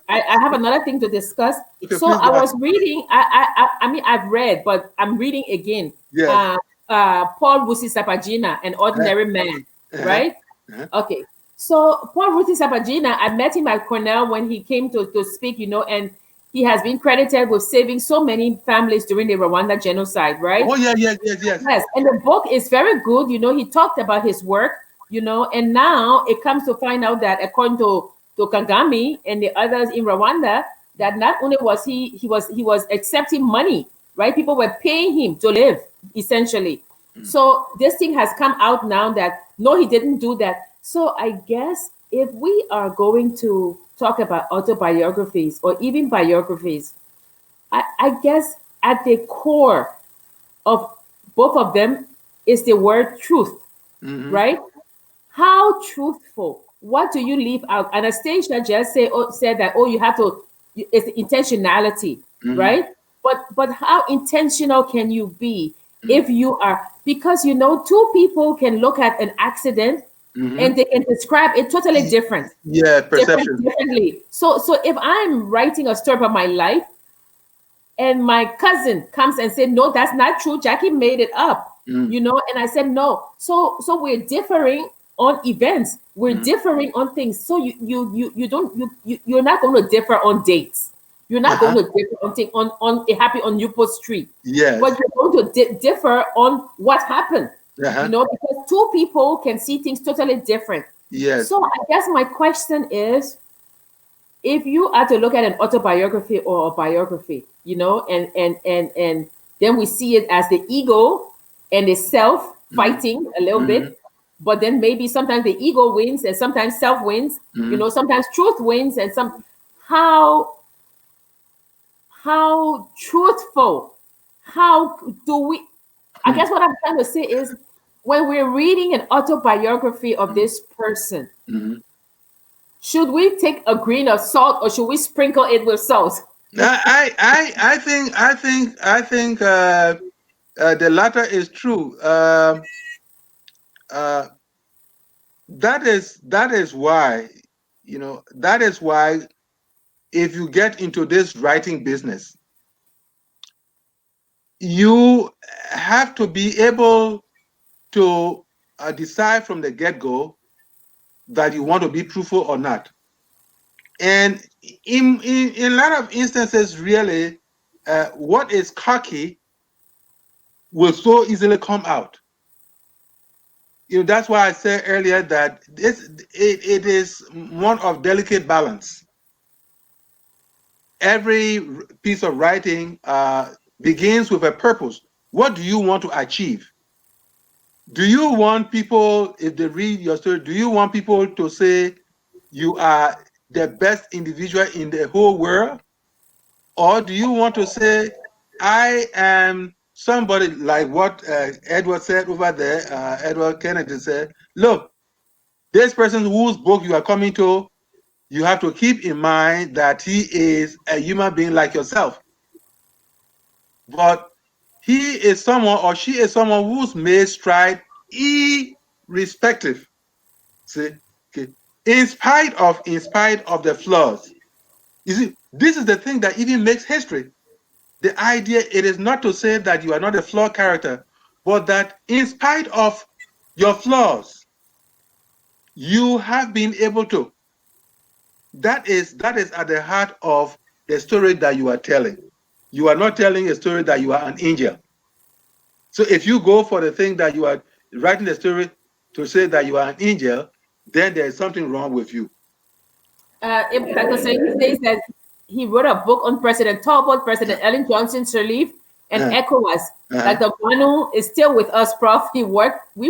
I have another thing to discuss. Okay, So please I go ahead. was reading. I mean I've read, but I'm reading again. Yes. Paul Rusi Sapagina, An Uh, Ordinary Man, uh-huh, right? uh-huh. Okay. So Paul Rusi Sapagina, I met him at Cornell when he came to speak, and he has been credited with saving so many families during the Rwanda genocide, right? Oh, yeah, yes. Yes, and the book is very good. He talked about his work, and now it comes to find out that according to Kagame and the others in Rwanda, that not only was he was accepting money, right? People were paying him to live, essentially. So this thing has come out now that no, he didn't do that. So I guess if we are going to talk about autobiographies or even biographies, I guess at the core of both of them is the word truth, Mm-hmm. right? How truthful? What do you leave out? Anastasia just said that, you have to, it's intentionality, Mm-hmm. right? But how intentional can you be Mm-hmm. if you are, because two people can look at an accident Mm-hmm. and they can describe it totally Yeah, perception. differently. So if I'm writing a story about my life and my cousin comes and said, no, that's not true, Jackie made it up, Mm-hmm. and I said no. So we're differing on events, we're Mm-hmm. differing on things. So you don't you're not going to differ on dates, you're not Uh-huh. going to differ on thing on it happened on Newport Street, but Yes. you're going to differ on what happened, Uh-huh. because two people can see things totally different. Yes. So I guess my question is, if you are to look at an autobiography or a biography, and then we see it as the ego and the self Mm-hmm. fighting a little Mm-hmm. bit, but then maybe sometimes the ego wins and sometimes self wins, Mm-hmm. sometimes truth wins and how how truthful, how do we, I guess what I'm trying to say is, when we're reading an autobiography of this person, Mm-hmm. should we take a grain of salt or should we sprinkle it with salt? I think the latter is true. Uh, that is why, that is why, if you get into this writing business, you have to be able to decide from the get-go that you want to be truthful or not. And in a lot of instances, really, what is cocky will so easily come out. That's why I said earlier that it is one of delicate balance. Every piece of writing begins with a purpose. What do you want to achieve? Do you want people, if they read your story, do you want people to say you are the best individual in the whole world? Or do you want to say, I am somebody like what Edward said over there, Edward Kennedy said, look, this person whose book you are coming to, you have to keep in mind that he is a human being like yourself. But he is someone or she is someone who's made stride irrespective. See, okay. In spite of the flaws. You see, this is the thing that even makes history. The idea, it is not to say that you are not a flawed character, but that in spite of your flaws, you have been able to. That is at the heart of the story that you are telling. You are not telling a story that you are an angel. So if you go for the thing that you are writing the story to say that you are an angel, then there is something wrong with you. If Dr. Sayegh says that he wrote a book on President Talbot, President Ellen Johnson Sirleaf, and Uh, ECOWAS. uh, Dr. Guanu is still with us, Prof. We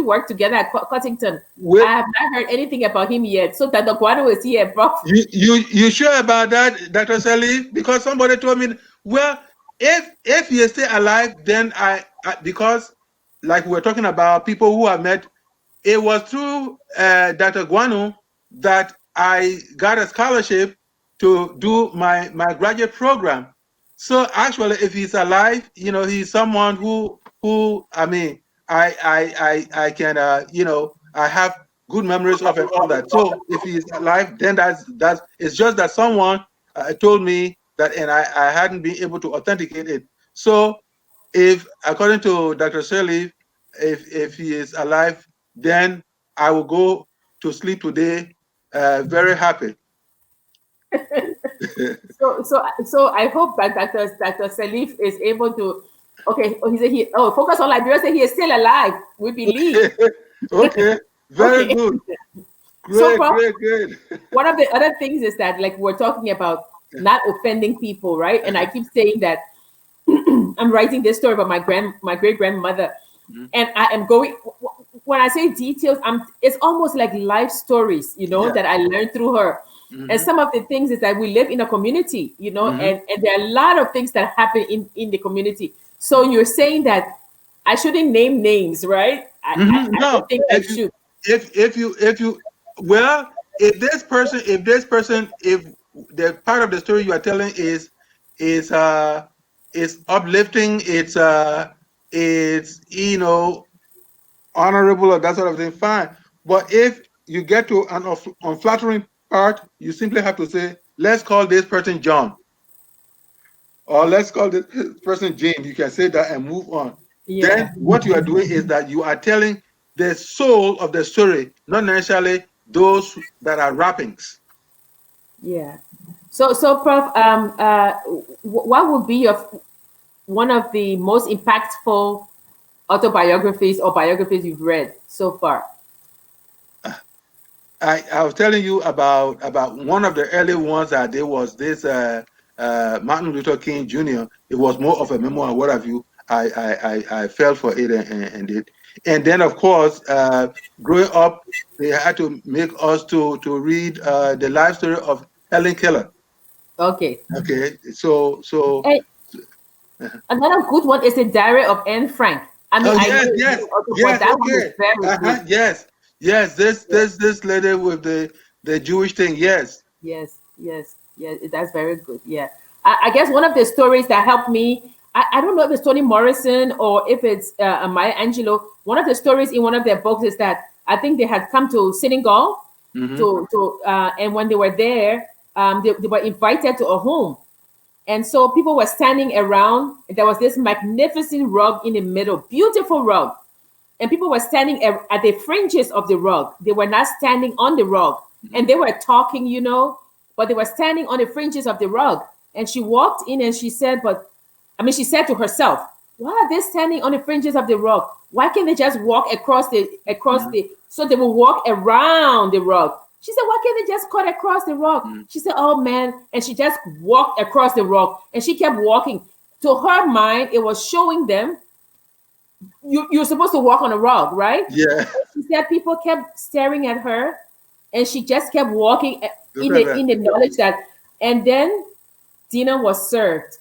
worked together at Cottington. with, I have not heard anything about him yet. So Dr. Guanu is here, Prof. you sure about that, Dr. Sally? Because somebody told me, well, if he is still alive, then because like we're talking about people who have met, it was through Dr. Guanu that I got a scholarship to do my graduate program. So actually, if he's alive, he's someone who I mean, I can I have good memories of and all that. So if he's alive, then that's it's just that someone told me that, and I hadn't been able to authenticate it. So if according to Dr. Sirleaf, if he is alive, then I will go to sleep today very happy. So I hope that Dr. Salif is able to. Okay, he said focus on Liberia. Say he is still alive. We believe. Okay, very Okay. good. So, Great, Prof, great, great. one of the other things is that like we're talking about not offending people, right? And I keep saying that I'm writing this story about my great grandmother, Mhm. and I am going. When I say details, it's almost like life stories, Yeah. that I learned through her. And Hmm. some of the things is that we live in a community, Hmm. and there are a lot of things that happen in the community. So you're saying that I shouldn't name names, right? I No, don't think I if you should. if you well, if the part of the story you are telling is is uplifting, it's honorable or that sort of thing, fine. But if you get to an unflattering part, you simply have to say, let's call this person John, or let's call this person Jane. You can say that and move on. Then Yeah, what you are doing is that you are telling the soul of the story, not necessarily those that are wrappings. yeah. So, Prof, what would be your one of the most impactful autobiographies or biographies you've read so far? I was telling you about one of the early ones that there was this Martin Luther King Jr. It was more of a memoir, what have you. I fell for it and did. And then of course, growing up, they had to make us to read the life story of Helen Keller. Okay. Okay, so And uh, another good one is the Diary of Anne Frank. I mean, oh I know yes, it's yes, good also, but yes, that one is okay, very good. yes, yes. This Yeah. this this lady with the Jewish thing, yes. Yes, yes, yes. That's very good. Yeah. I guess one of the stories that helped me, I don't know if it's Toni Morrison or if it's Maya Angelou. One of the stories in one of their books is that I think they had come to Senegal Hmm. and when they were there, they were invited to a home. And so people were standing around. There was this magnificent rug in the middle, beautiful rug. And people were standing at the fringes of the rug. They were not standing on the rug. And they were talking, but they were standing on the fringes of the rug. And she walked in and she said, she said to herself, why are they standing on the fringes of the rug? Why can't they just walk so they will walk around the rug? She said, why can't they just cut across the rug? She said, oh man. And she just walked across the rug and she kept walking. To her mind, it was showing them you're supposed to walk on a rug, right? Yeah. She said people kept staring at her, and she just kept walking Look in at the that. in the knowledge that. And then dinner was served,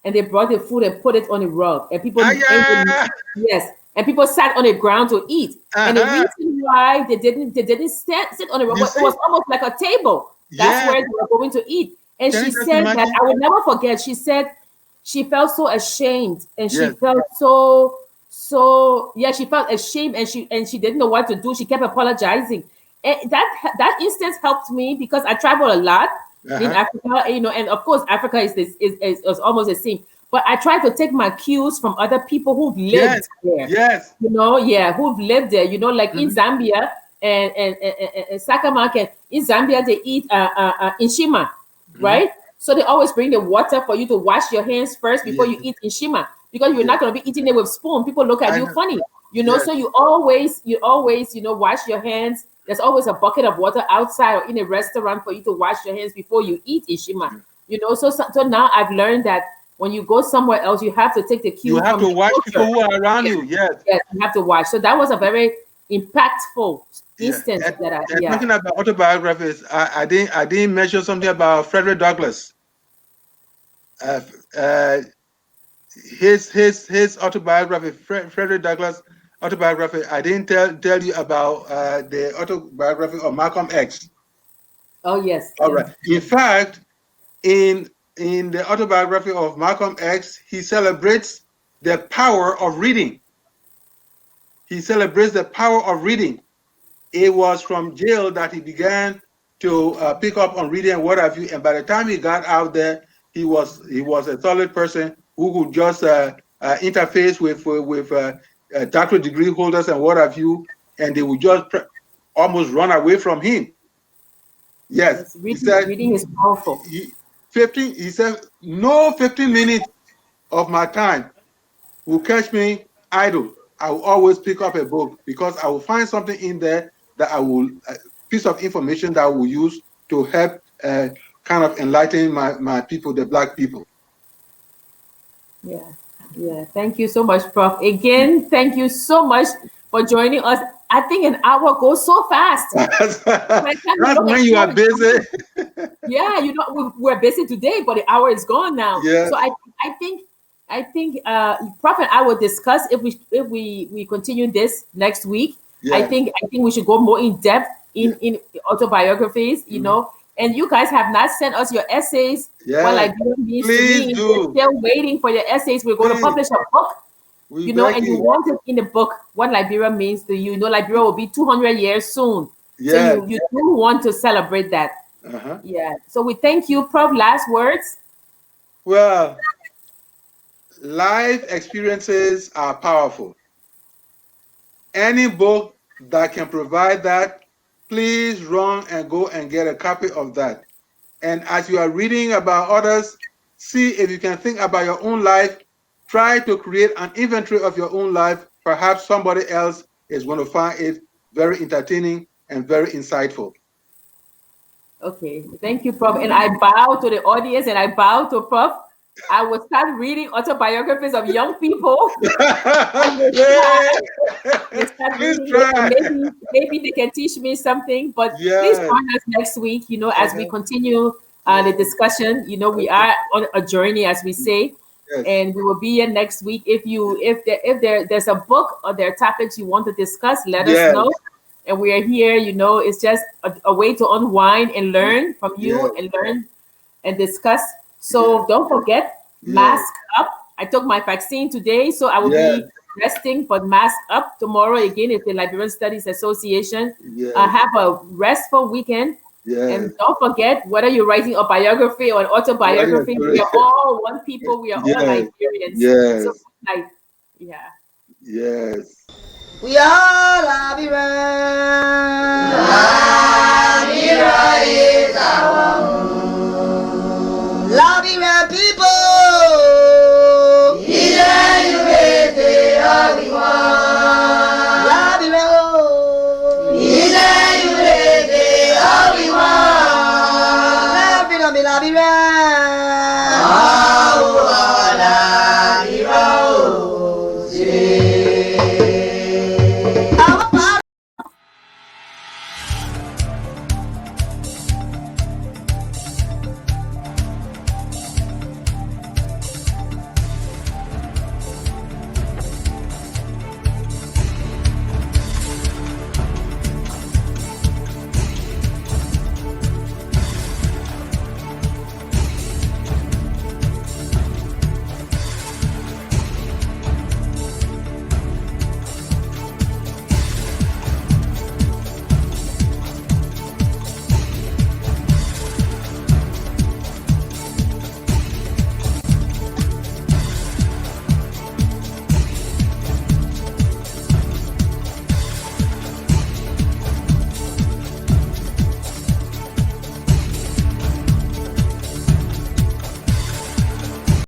and they brought the food and put it on the rug, and people ate it. Yeah. Yes, and people sat on the ground to eat. And the Uh-huh. reason why they didn't sit on the rug, You it was see? almost like a table. That's Yeah. where they were going to eat. And Can she you just said that imagine? I will never forget. She said she felt so ashamed, and she Yes. felt so yeah, she felt ashamed, and she didn't know what to do. She kept apologizing, and that instance helped me because I travel a lot in Uh-huh. Africa, and of course Africa is almost the same. But I try to take my cues from other people who've Yes. lived there, Yes. yeah, who've lived there, like in Mhm. Zambia and Sakamak, and in Zambia they eat inshima, Mhm. right? So they always bring the water for you to wash your hands first before Yes. you eat inshima, because you're Yes. not going to be eating it with spoon. People look at I you know. funny, Yes. so you always wash your hands. There's always a bucket of water outside or in a restaurant for you to wash your hands before you eat inshima. So now I've learned that when you go somewhere else, you have to take the You cue have from to the watch people culture. who are around Yes, you. Yes. yes, you have to watch. So that was a very impactful Yeah. instance that I, And yeah. talking about autobiographies, I didn't mention something about Frederick Douglass. Uh, uh, his autobiography, Frederick Douglass autobiography. I didn't tell you about the autobiography of Malcolm X. Oh yes, All yes, right. In fact, in the autobiography of Malcolm X, he celebrates the power of reading. He celebrates the power of reading. It was from jail that he began to pick up on reading and what have you. And by the time he got out there, he was a solid person who could just interface with doctorate degree holders and what have you, and they would just almost run away from him. Yes, yes. he Reading, said reading is powerful. he, 15. He said no 15 minutes of my time will catch me idle. I will always pick up a book because I will find something in there that I will piece of information that I will use to help kind of enlighten my people, the Black people. Yeah, yeah. Thank you so much, Prof. Again, thank you so much for joining us. I think an hour goes so fast. That's By the time you look at when you are time, busy. yeah, we're busy today, but the hour is gone now. So Yes, I think Prof and I will discuss if we continue this next week. yes, I think we should go more in depth yes. in autobiographies, Mhm. and you guys have not sent us your essays. What Yes. Liberia means to Please me. We're do. still waiting for your essays. We're going to Please. publish a book, We beg and you you. want it in the book what Liberia means to you. Liberia will be 200 years soon. So Yes. you do want to celebrate that. Uh-huh. Yeah. So we thank you, Prof. Last words. Well, life experiences are powerful. Any book that can provide that, please run and go and get a copy of that. And as you are reading about others, see if you can think about your own life. Try to create an inventory of your own life. Perhaps somebody else is going to find it very entertaining and very insightful. Okay. Thank you, Prof. And I bow to the audience and I bow to Prof. I will start reading autobiographies of young people. I will Yay! try. We'll start Please reading it, and try. maybe they can teach me something. But please Yes. join us next week. As we Uh-huh. continue the Yes. discussion. We Okay. are on a journey, as we say, Yes. and we will be here next week. If there's a book or there are topics you want to discuss, let us Yes. know. And we are here. It's just a way to unwind and learn from Yes. you and learn and discuss. Yes. So don't forget, Yes. mask up. I took my vaccine today, so I will Yes. be resting, but mask up tomorrow. Again, it's the Liberian Studies Association. Yes. Have a restful weekend. Yes. And don't forget, whether you're writing a biography or an autobiography, we are all one people. We are all Yes. Liberians. So, Yes. like, yeah. Yes. We are Labira. Labira is our home.